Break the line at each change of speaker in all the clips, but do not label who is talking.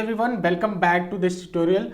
Everyone, welcome back to this tutorial.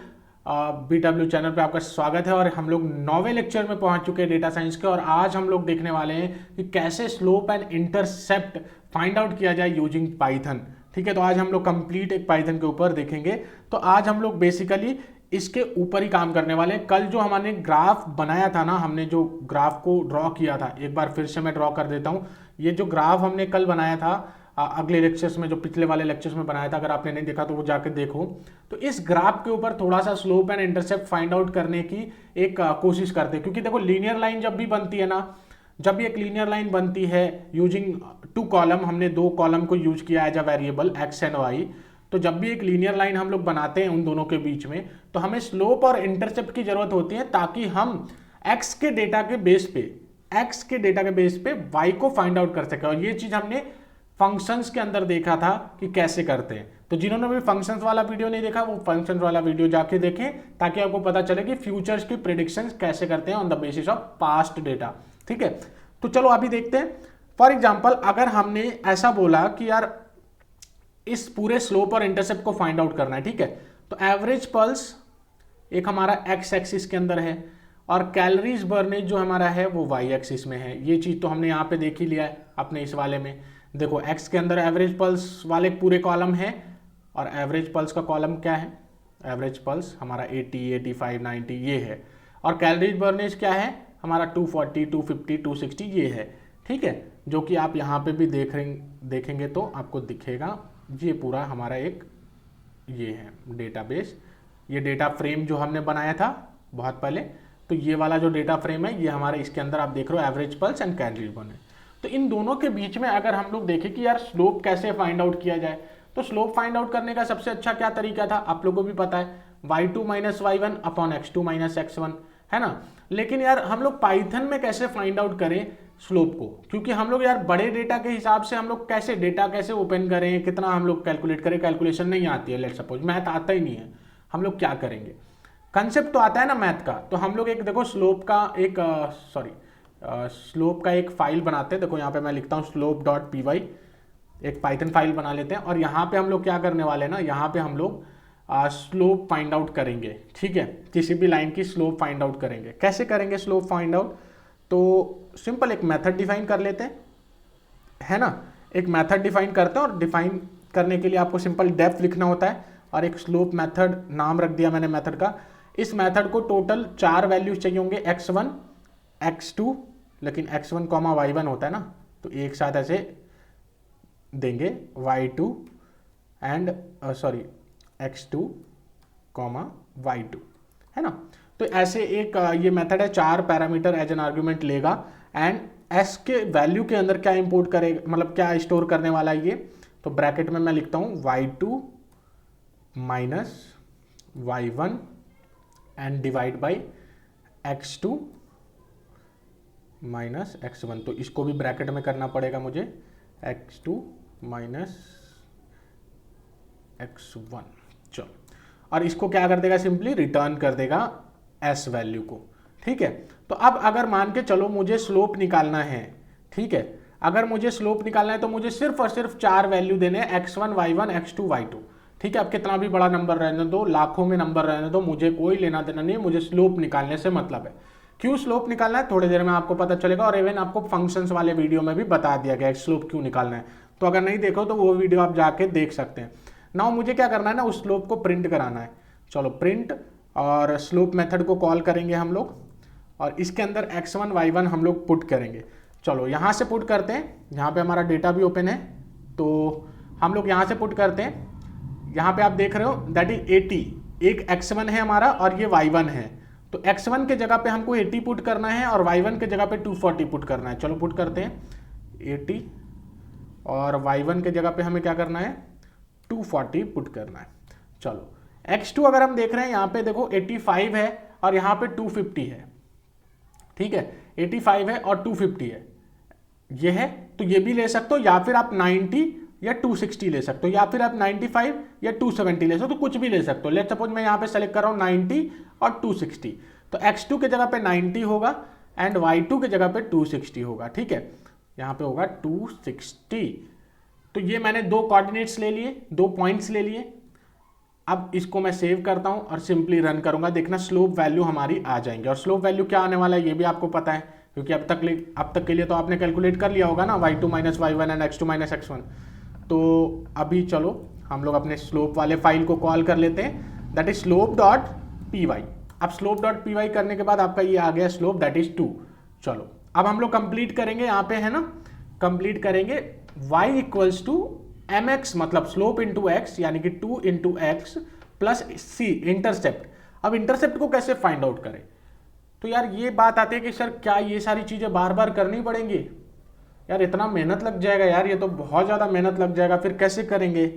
BW channel पे आपका स्वागत है और हम लोग 9वें लेक्चर में पहुंच चुके हैं डेटा साइंस के। और आज हम लोग देखने वाले हैं कि कैसे slope and intercept find out किया जाए यूजिंग पाइथन। ठीक है, तो आज हम लोग कंप्लीट एक पाइथन के ऊपर देखेंगे। तो आज हम लोग बेसिकली इसके ऊपर ही काम करने वाले हैं। कल जो हमने ग्राफ बनाया था ना, हमने जो ग्राफ को ड्रॉ किया था, एक बार फिर से मैं ड्रॉ कर देता हूँ। ये जो ग्राफ हमने कल बनाया था, अगले लेक्चर्स में, जो पिछले वाले लेक्चर्स में बनाया था, अगर आपने नहीं देखा तो वो जाकर देखो। तो इस ग्राफ के ऊपर थोड़ा सा slope and intercept find out करने की एक कोशिश करते हैं। क्योंकि देखो, लीनियर लाइन जब भी बनती है ना, जब भी एक लीनियर लाइन बनती है यूजिंग टू कॉलम, हमने दो कॉलम को यूज किया as a variable X and Y. तो जब भी एक लीनियर लाइन हम लोग बनाते हैं उन दोनों के बीच में, तो हमें स्लोप और इंटरसेप्ट की जरूरत होती है, ताकि हम एक्स के डेटा के बेस पे वाई को फाइंड आउट कर सके। और ये चीज हमने फंक्शंस के अंदर देखा था कि कैसे करते हैं। तो जिन्होंने भी फंक्शंस वाला वीडियो नहीं देखा, वो फंक्शंस वाला वीडियो जाके देखें, ताकि आपको पता चले कि फ्यूचर्स की प्रेडिक्शंस कैसे करते हैं on the basis of past data. ठीक है, तो चलो अभी देखते हैं। फॉर एग्जांपल, अगर हमने ऐसा बोला कि यार इस पूरे स्लोप और इंटरसेप्ट को फाइंड आउट करना है, ठीक है, तो एवरेज पल्स एक हमारा एक्स एक्सिस के अंदर है और कैलोरीज बर्नेज जो हमारा है वो वाई एक्सिस में है। ये चीज तो हमने यहाँ पे देख ही लिया है अपने इस वाले में। देखो, एक्स के अंदर एवरेज पल्स वाले पूरे कॉलम है और एवरेज पल्स का कॉलम क्या है, एवरेज पल्स हमारा 80, 85, 90 ये है। और कैलोरीज बर्नेज क्या है हमारा 240, 250, 260 ये है। ठीक है, जो कि आप यहाँ पे भी देखेंगे तो आपको दिखेगा। ये पूरा हमारा एक ये है डेटाबेस, ये डेटा फ्रेम जो हमने बनाया था बहुत पहले। तो ये वाला जो डेटा फ्रेम है, ये हमारे इसके अंदर आप देख रहे हो average pulse and calories Bernays. तो इन दोनों के बीच में अगर हम लोग देखें कि यार स्लोप कैसे फाइंड आउट किया जाए, तो स्लोप फाइंड आउट करने का सबसे अच्छा क्या तरीका था, आप लोगों को भी पता है, y2 minus y1 upon x2 minus x1, है ना। लेकिन यार हम लोग पाइथन में कैसे फाइंड आउट करें स्लोप को, क्योंकि हम लोग यार बड़े डेटा के हिसाब से हम लोग कैसे डेटा कैसे ओपन करें, कितना हम लोग कैलकुलेट करें, कैलकुलेशन नहीं आती है। लेट्स सपोज मैथ आता ही नहीं है, हम लोग क्या करेंगे। कंसेप्ट तो आता है ना मैथ का, तो हम लोग एक देखो स्लोप का एक स्लोप का एक फाइल बनाते हैं। देखो यहाँ पे मैं लिखता हूँ slope.py, एक पाइथन फाइल बना लेते हैं। और यहाँ पे हम लोग क्या करने वाले हैं ना, यहाँ पे हम लोग स्लोप फाइंड आउट करेंगे। ठीक है, किसी भी लाइन की स्लोप फाइंड आउट करेंगे। कैसे करेंगे स्लोप फाइंड आउट, तो सिंपल एक मेथड डिफाइन कर लेते हैं, है ना। एक मेथड डिफाइन करते हैं और डिफाइन करने के लिए आपको सिंपल डेप्थ लिखना होता है। और एक स्लोप मेथड नाम रख दिया मैंने मेथड का। इस मेथड को टोटल 4 वैल्यूज चाहिए होंगे, x1, x2, लेकिन x1, y1 होता है ना, तो एक साथ ऐसे देंगे y2 एंड x2, y2, है ना। तो ऐसे एक ये मेथड है, 4 पैरामीटर एज एन आर्गुमेंट लेगा एंड s के वैल्यू के अंदर क्या इंपोर्ट करेगा, मतलब क्या स्टोर करने वाला है ये। तो ब्रैकेट में मैं लिखता हूँ y2 minus y1 and divide by x2 minus x1। तो इसको भी ब्रैकेट में करना पड़ेगा मुझे, x2 माइनस x1। चलो, और इसको क्या कर देगा, सिंपली रिटर्न कर देगा s वैल्यू को। ठीक है, तो अब अगर मान के चलो मुझे स्लोप निकालना है, ठीक है, अगर मुझे स्लोप निकालना है तो मुझे सिर्फ और सिर्फ 4 वैल्यू देने हैं, x1, y1, x2, y2। ठीक है, अब कितना भी बड़ा नंबर रहने दो, लाखों में नंबर रहने दो, मुझे कोई लेना देना नहीं है, मुझे स्लोप निकालने से मतलब है। क्यों स्लोप निकालना है थोड़ी देर में आपको पता चलेगा, और इवन आपको फंक्शंस वाले वीडियो में भी बता दिया गया है स्लोप क्यों निकालना है। तो अगर नहीं देखो तो वो वीडियो आप जाके देख सकते हैं। नाउ मुझे क्या करना है ना, उस स्लोप को प्रिंट कराना है। चलो प्रिंट, और स्लोप मेथड को कॉल करेंगे हम लोग, और इसके अंदर x1, y1 हम लोग पुट करेंगे। चलो यहाँ से पुट करते हैं, यहाँ पे हमारा डेटा भी ओपन है, तो हम लोग यहाँ से पुट करते हैं। यहाँ पे आप देख रहे हो दैट इज 80, एक x1 है हमारा और ये y1 है। तो x1 के जगह पे हमको 80 पुट करना है और y1 के जगह पे 240 पुट करना है। चलो पुट करते हैं 80, और y1 के जगह पे हमें क्या करना है, 240 पुट करना है। चलो x2 अगर हम देख रहे हैं, यहाँ पे देखो 85 है और यहाँ पे 250 है। ठीक है, 85 है और 250 है, ये है, तो ये भी ले सकते हो, या फिर आप 90 या 260 ले सकते हो, या फिर आप 95 या 270 ले सकते हो, तो कुछ भी ले सकते हो। लेट्स सपोज मैं यहाँ पे सेलेक्ट कर रहा हूँ 90 और 260, तो x2 के जगह पे 90 होगा एंड y2 के जगह पे 260 होगा। ठीक है, यहाँ पे होगा 260। तो ये मैंने दो कोऑर्डिनेट्स ले लिए, दो पॉइंट्स ले लिए, अब इसको मैं सेव करता हूं और सिंपली रन करूंगा, देखना स्लोप वैल्यू हमारी आ जाएंगे। और स्लोप वैल्यू क्या आने वाला है ये भी आपको पता है, क्योंकि अब तक के लिए तो आपने कैलकुलेट कर लिया होगा ना, y2 minus y1 and x2 minus x1। तो अभी चलो हम लोग अपने स्लोप वाले फाइल को कॉल कर लेते हैं, that is slope dot P Y. अब स्लोप डॉट पी वाई करने के बाद आपका ये आ गया स्लोप, दैट इज 2। चलो अब हम लोग कंप्लीट करेंगे, यहाँ पे है ना, कंप्लीट करेंगे y equals to M X, मतलब स्लोप इंटू एक्स, यानी कि 2 into X plus C intercept. अब इंटरसेप्ट को कैसे फाइंड आउट करें, तो यार ये बात आती है कि सर क्या ये सारी चीजें बार बार करनी पड़ेंगी, यार इतना मेहनत लग जाएगा यार, ये तो बहुत ज़्यादा मेहनत लग जाएगा, फिर कैसे करेंगे,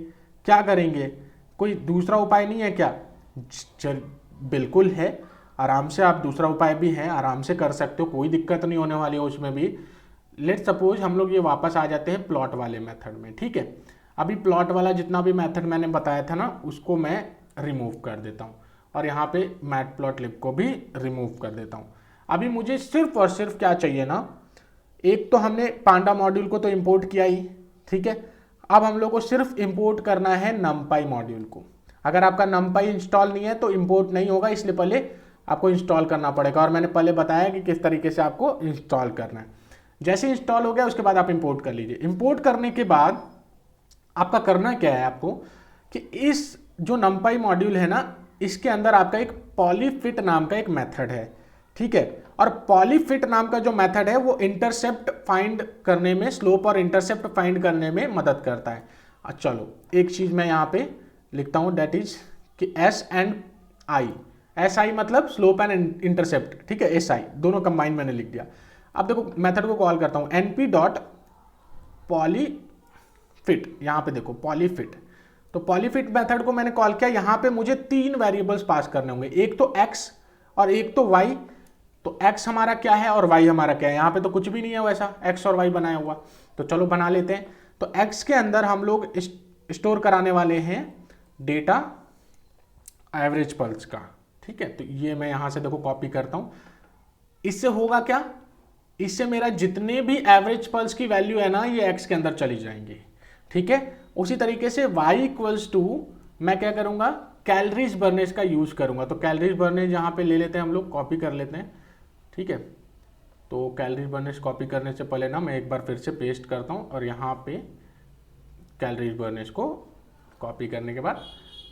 क्या करेंगे, कोई दूसरा उपाय नहीं है क्या? चल बिल्कुल है, आराम से आप दूसरा उपाय भी है, आराम से कर सकते हो, कोई दिक्कत नहीं होने वाली है उसमें भी। लेट सपोज हम लोग ये वापस आ जाते हैं प्लॉट वाले मेथड में, ठीक है। अभी प्लॉट वाला जितना भी मेथड मैंने बताया था ना, उसको मैं रिमूव कर देता हूँ और यहाँ पे मैटप्लॉटलिब को भी रिमूव कर देता हूँ। अभी मुझे सिर्फ और सिर्फ क्या चाहिए ना, एक तो हमने पांडा मॉड्यूल को तो इंपोर्ट किया ही, ठीक है। अब हम लोग को सिर्फ इंपोर्ट करना है numpy मॉड्यूल को। अगर आपका numpy इंस्टॉल नहीं है तो इंपोर्ट नहीं होगा, इसलिए पहले आपको इंस्टॉल करना पड़ेगा, और मैंने पहले बताया कि किस तरीके से आपको इंस्टॉल करना है। जैसे इंस्टॉल हो गया उसके बाद आप इंपोर्ट कर लीजिए। इंपोर्ट करने के बाद आपका करना क्या है, आपको कि इस जो numpy मॉड्यूल है ना, इसके अंदर आपका एक पॉलीफिट नाम का एक मेथड है, ठीक है। और पॉलीफिट नाम का जो मेथड है वो इंटरसेप्ट फाइंड करने में, स्लोप और इंटरसेप्ट फाइंड करने में मदद करता है। चलो एक चीज मैं यहाँ पे लिखता हूँ, दैट इज कि S and I, S I मतलब स्लोप एंड इंटरसेप्ट, ठीक है, एस आई दोनों कंबाइन मैंने लिख दिया। अब देखो मेथड को कॉल करता हूँ np डॉट पॉलीफिट, यहाँ पे देखो पॉलीफिट, तो पॉलीफिट मेथड को मैंने कॉल किया। यहाँ पे मुझे 3 वेरिएबल्स पास करने होंगे, एक तो x और एक तो y। तो x हमारा क्या है और y हमारा क्या है, यहाँ पे तो कुछ भी नहीं है वैसा x और y बनाया हुआ, तो चलो बना लेते हैं। तो x के अंदर हम लोग स्टोर कराने वाले हैं डेटा एवरेज पल्स का, ठीक है। तो ये मैं यहाँ से देखो कॉपी करता हूँ, इससे होगा क्या, इससे मेरा जितने भी एवरेज पल्स की वैल्यू है ना, ये x के अंदर चली जाएंगी, ठीक है। उसी तरीके से y इक्वल्स टू मैं क्या करूंगा, कैलोरीज बर्नेज का यूज करूंगा। तो कैलोरीज बर्नेज यहाँ पे ले लेते हैं हम लोग, कॉपी कर लेते हैं, ठीक है। तो कैलोरीज बर्नेज कॉपी करने से पहले ना मैं एक बार फिर से पेस्ट करता हूँ, और यहाँ पे कैलोरीज बर्नेज को कॉपी करने के बाद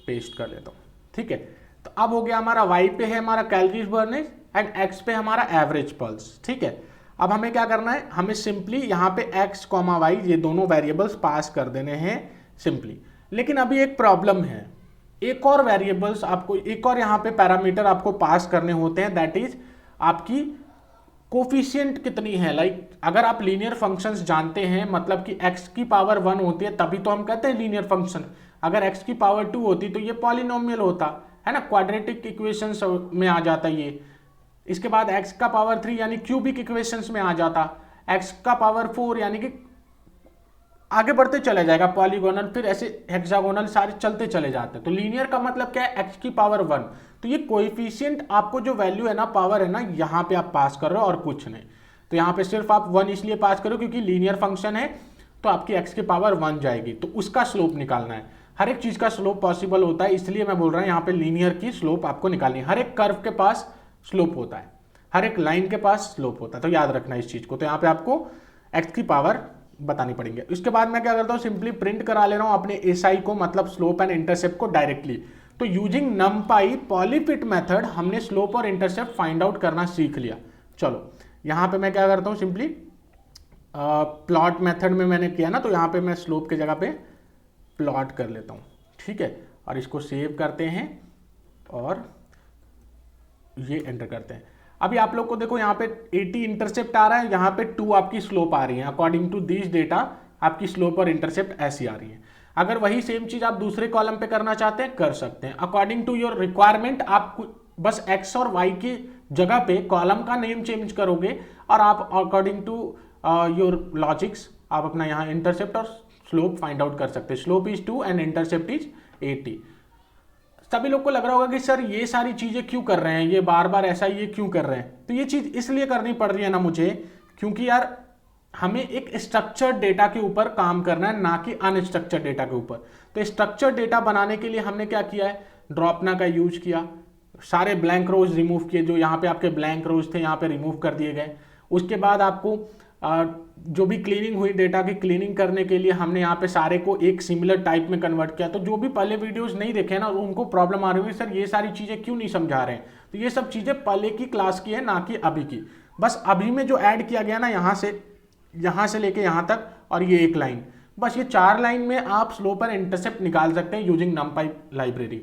पेस्ट कर लेता हूँ, ठीक है। तो अब हो गया हमारा y पे है हमारा कैलोरीज बर्नेज एंड x पे हमारा एवरेज पल्स, ठीक है। अब हमें क्या करना है, हमें सिंपली यहाँ पे x, y ये दोनों वेरिएबल्स पास कर देने हैं सिंपली। लेकिन अभी एक प्रॉब्लम है, एक और वेरिएबल्स आपको, एक और यहाँ पे पैरामीटर आपको पास करने होते हैं, दैट इज आपकी कोफिशिएंट कितनी है। लाइक अगर आप लीनियर फंक्शंस जानते हैं, मतलब कि x की पावर 1 होती है तभी तो हम कहते हैं लीनियर फंक्शन। अगर x की पावर 2 होती तो ये पॉलिनोमियल होता है ना, क्वाड्रेटिक इक्वेशंस में आ जाता ये। इसके बाद x का पावर 3 यानी क्यूबिक इक्वेशंस में आ जाता, x का पावर 4 यानी कि आगे बढ़ते चले जाएगा पॉलीगोनल, फिर ऐसे हेक्सागोनल सारे चलते चले जाते हैं। तो लीनियर का मतलब क्या है, x की पावर 1। तो ये कोएफिशिएंट आपको जो वैल्यू है ना, पावर है ना, यहाँ पे आप पास कर रहे हो और कुछ नहीं। तो यहाँ पे सिर्फ आप 1 इसलिए पास करो क्योंकि लीनियर फंक्शन है, तो आपकी x की पावर 1 जाएगी, तो उसका स्लोप निकालना है। हर एक चीज का स्लोप पॉसिबल होता है, इसलिए मैं बोल रहा हूँ यहाँ पे लीनियर की स्लोप आपको निकालनी है। हर एक कर्व के पास स्लोप होता है, हर एक लाइन के पास स्लोप होता है, तो याद रखना इस चीज को। तो यहाँ पे आपको x की पावर बतानी पड़ेंगे। इसके बाद मैं क्या करता हूँ, सिंपली प्रिंट करा ले रहा हूँ अपने एसआई को, मतलब स्लोप एंड इंटरसेप्ट को डायरेक्टली। तो यूजिंग numpy पॉलीफिट मेथड हमने स्लोप और इंटरसेप्ट फाइंड आउट करना सीख लिया। चलो यहाँ पे मैं क्या करता हूँ, सिंपली प्लॉट मेथड में मैंने किया ना, तो यहाँ पे मैं स्लोप की जगह पे प्लॉट कर लेता हूँ, ठीक है। और इसको सेव करते हैं और ये एंटर करते हैं। अभी आप लोग को देखो यहाँ पे 80 इंटरसेप्ट आ रहा है, यहाँ पे 2 आपकी स्लोप आ रही है। अकॉर्डिंग टू दिस डेटा आपकी स्लोप और इंटरसेप्ट ऐसी आ रही है। अगर वही सेम चीज आप दूसरे कॉलम पे करना चाहते हैं, कर सकते हैं। अकॉर्डिंग टू योर रिक्वायरमेंट आप बस x और y की जगह पे कॉलम का नेम चेंज करोगे, और आप अकॉर्डिंग टू योर लॉजिक्स आप अपना यहाँ इंटरसेप्ट और स्लोप फाइंड आउट कर सकते हैं। Slope is 2 and intercept is 80। सभी लोग को लग रहा होगा कि सर ये सारी चीजें क्यों कर रहे हैं, ये बार बार ऐसा ये क्यों कर रहे हैं। तो ये चीज इसलिए करनी पड़ रही है ना मुझे, क्योंकि यार हमें एक स्ट्रक्चर्ड डेटा के ऊपर काम करना है, ना कि अनस्ट्रक्चर्ड डेटा के ऊपर। तो स्ट्रक्चर्ड डेटा बनाने के लिए हमने क्या किया है, ड्रॉपना का यूज किया, सारे ब्लैंक रोज रिमूव किए, जो यहाँ पे आपके ब्लैंक रोज थे यहाँ पे रिमूव कर दिए गए। उसके बाद आपको जो भी क्लीनिंग हुई, डेटा की क्लीनिंग करने के लिए हमने यहाँ पे सारे को एक सिमिलर टाइप में कन्वर्ट किया। तो जो भी पहले वीडियोस नहीं देखे ना, उनको प्रॉब्लम आ रही हुई सर ये सारी चीज़ें क्यों नहीं समझा रहे हैं, तो ये सब चीज़ें पहले की क्लास की है, ना कि अभी की। बस अभी में जो ऐड किया गया ना, यहाँ से लेके यहाँ तक, और ये एक लाइन, बस ये 4 लाइन में आप स्लोप और इंटरसेप्ट निकाल सकते हैं यूजिंग नमपाई लाइब्रेरी।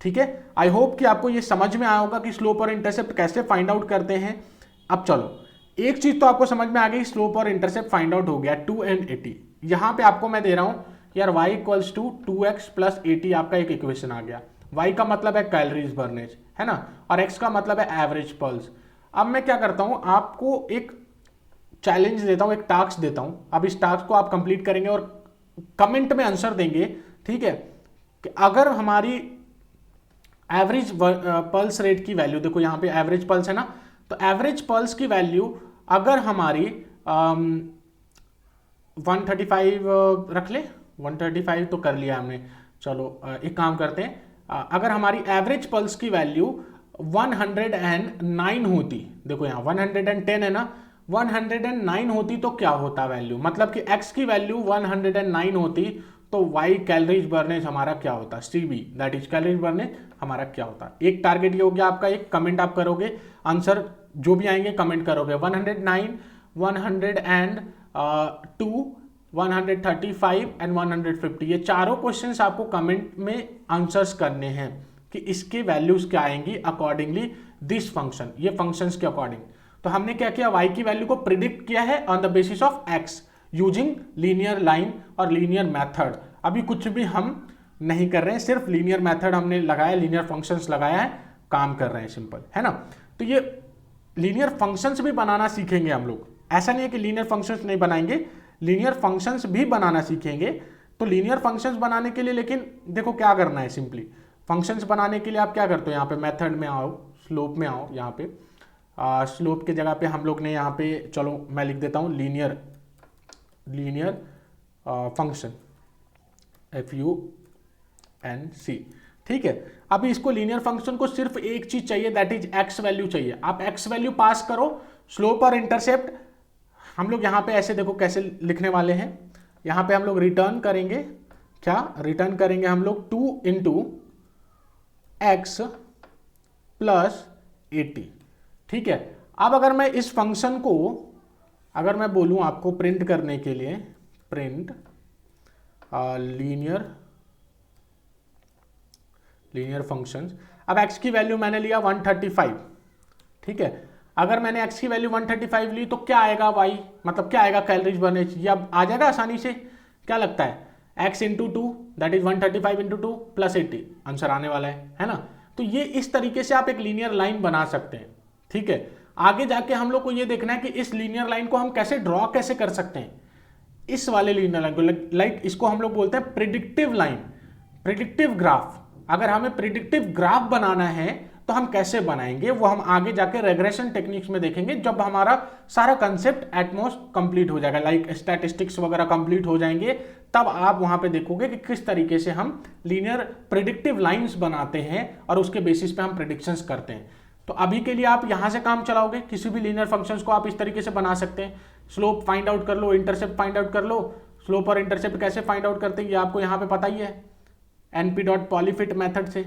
ठीक है, आई होप कि आपको ये समझ में आया होगा कि स्लोप और इंटरसेप्ट कैसे फाइंड आउट करते हैं। अब चलो, एक चीज तो आपको समझ में आ गई, स्लोप और इंटरसेप्ट फाइंड आउट हो गया 2 and 80। यहां पे आपको मैं दे रहा हूं यार y equals to 2x plus 80, आपका एक इक्वेशन आ गया। y का मतलब है कैलोरीज बर्नेज, है ना, और x का मतलब है एवरेज पल्स। अब मैं क्या करता हूं, आपको एक चैलेंज देता हूं, एक टास्क देता हूं। अब इस टास्क को आप कंप्लीट करेंगे और कमेंट में आंसर देंगे, ठीक है, कि अगर हमारी एवरेज पल्स रेट की वैल्यू, देखो यहाँ पे एवरेज पल्स है ना, तो एवरेज पल्स की वैल्यू अगर हमारी 135 रख ले, 135 तो कर लिया हमने। चलो एक काम करते हैं, अगर हमारी एवरेज पल्स की वैल्यू 109 होती, देखो यहाँ 110 है ना, 109 होती तो क्या होता वैल्यू, मतलब कि x की वैल्यू 109 होती तो y कैलोरीज बर्नेज हमारा क्या होता, CB that is calories Bernays हमारा क्या होता। एक टारगेट ये हो गया आपका, एक कमेंट आप करोगे, आंसर जो भी आएंगे कमेंट करोगे, 109, 102, 135 एंड 150, ये चारों क्वेश्चंस आपको कमेंट में आंसर्स करने हैं कि इसके वैल्यूज क्या आएंगी अकॉर्डिंगली दिस फंक्शन, ये फंक्शंस के अकॉर्डिंग। तो हमने क्या किया, y की वैल्यू को प्रिडिक्ट किया है on the basis of x using linear line और लीनियर मेथड। अभी कुछ भी हम नहीं कर रहे हैं, सिर्फ लीनियर मेथड हमने लगाया, लीनियर फंक्शंस लगाया है, काम कर रहे हैं, सिंपल है ना। तो ये लीनियर फंक्शंस भी बनाना सीखेंगे हम लोग, ऐसा नहीं है कि लीनियर फंक्शंस नहीं बनाएंगे, लीनियर फंक्शंस भी बनाना सीखेंगे। तो लीनियर फंक्शंस बनाने के लिए लेकिन देखो क्या करना है, सिंपली फंक्शंस बनाने के लिए आप क्या करते हो, यहाँ पे मेथड में आओ, स्लोप में आओ, यहाँ पे स्लोप के जगह पे हम लोग ने यहाँ पे, चलो मैं लिख देता हूँ लीनियर फंक्शन FUNC, ठीक है। अभी इसको लीनियर फंक्शन को सिर्फ एक चीज चाहिए, दैट इज x वैल्यू चाहिए। आप x वैल्यू पास करो, स्लोप और इंटरसेप्ट हम लोग यहाँ पे ऐसे देखो कैसे लिखने वाले हैं, यहाँ पे हम लोग रिटर्न करेंगे, क्या रिटर्न करेंगे हम लोग 2 इंटू x प्लस 80, ठीक है। अब अगर मैं इस फंक्शन को, अगर मैं बोलूं आपको प्रिंट करने के लिए, प्रिंट लीनियर फंक्शंस, अब x की वैल्यू मैंने लिया 135, ठीक है। अगर मैंने x की वैल्यू 135 ली तो क्या आएगा y, मतलब क्या आएगा कैलोरीज बर्नेज, ये अब आ जाएगा आसानी से, क्या लगता है, x into 2 that is 135 into 2 plus 80, answer आने वाला है ना। तो ये इस तरीके से आप एक लीनियर लाइन बना सकते हैं, ठीक है। आगे जाके हम लोग को ये देखना है कि इस लीनियर लाइन को हम कैसे ड्रॉ कैसे कर सकते हैं, इस वाले लीनियर लाइन को, लाइक इसको हम लोग बोलते हैं प्रिडिक्टिव लाइन, प्रिडिक्टिव ग्राफ। अगर हमें प्रिडिक्टिव ग्राफ बनाना है तो हम कैसे बनाएंगे, वो हम आगे जाके रेग्रेशन टेक्निक्स में देखेंगे, जब हमारा सारा कंसेप्ट एटमोस्ट कंप्लीट हो जाएगा, लाइक स्टैटिस्टिक्स वगैरह कंप्लीट हो जाएंगे, तब आप वहां पे देखोगे कि किस तरीके से हम लीनियर प्रिडिक्टिव लाइंस बनाते हैं और उसके बेसिस पे हम प्रिडिक्शंस करते हैं। तो अभी के लिए आप यहां से काम चलाओगे, किसी भी लीनियर फंक्शंस को आप इस तरीके से बना सकते हैं। स्लोप फाइंड आउट कर लो, इंटरसेप्ट फाइंड आउट कर लो। स्लोप और इंटरसेप्ट कैसे फाइंड आउट करते हैं ये आपको यहाँ पे पता ही है, np.polyfit मेथड से।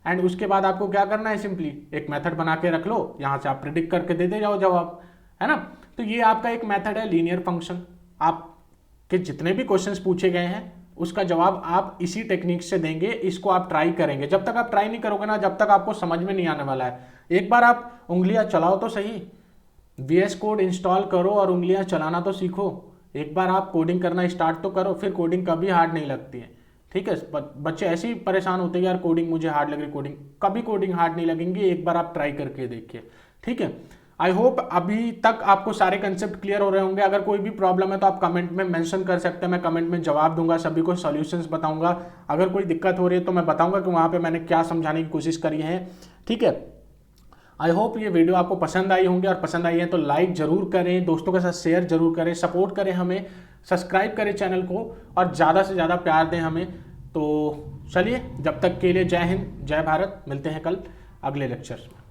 एंड उसके बाद आपको क्या करना है, सिंपली एक मेथड बना के रख लो, यहाँ से आप प्रिडिक्ट करके दे जाओ जवाब, है ना। तो ये आपका एक मेथड है लीनियर फंक्शन। आपके जितने भी क्वेश्चंस पूछे गए हैं उसका जवाब आप इसी टेक्निक से देंगे, इसको आप ट्राई करेंगे। जब तक आप ट्राई नहीं करोगे ना, जब तक आपको समझ में नहीं आने वाला है। एक बार आप उंगलियां चलाओ तो सही, VS कोड इंस्टॉल करो और उंगलियां चलाना तो सीखो। एक बार आप कोडिंग करना स्टार्ट तो करो, फिर कोडिंग कभी हार्ड नहीं लगती है, ठीक है। बच्चे ऐसे ही परेशान होते हैं यार कोडिंग मुझे हार्ड लग रही, कोडिंग कभी कोडिंग हार्ड नहीं लगेंगी, एक बार आप ट्राई करके देखिए, ठीक है। आई होप अभी तक आपको सारे कंसेप्ट क्लियर हो रहे होंगे। अगर कोई भी प्रॉब्लम है तो आप कमेंट में मेंशन कर सकते हैं, मैं कमेंट में जवाब दूंगा, सभी को सॉल्यूशंस बताऊंगा। अगर कोई दिक्कत हो रही है तो मैं बताऊंगा कि वहाँ पे मैंने क्या समझाने की कोशिश करी है, ठीक है। आई होप ये वीडियो आपको पसंद आई होंगे, और पसंद आई है तो लाइक जरूर करें, दोस्तों के साथ शेयर जरूर करें, सपोर्ट करें हमें, सब्सक्राइब करें चैनल को और ज़्यादा से ज़्यादा प्यार दें हमें। तो चलिए, जब तक के लिए जय हिंद, जय भारत। मिलते हैं कल अगले लेक्चर में।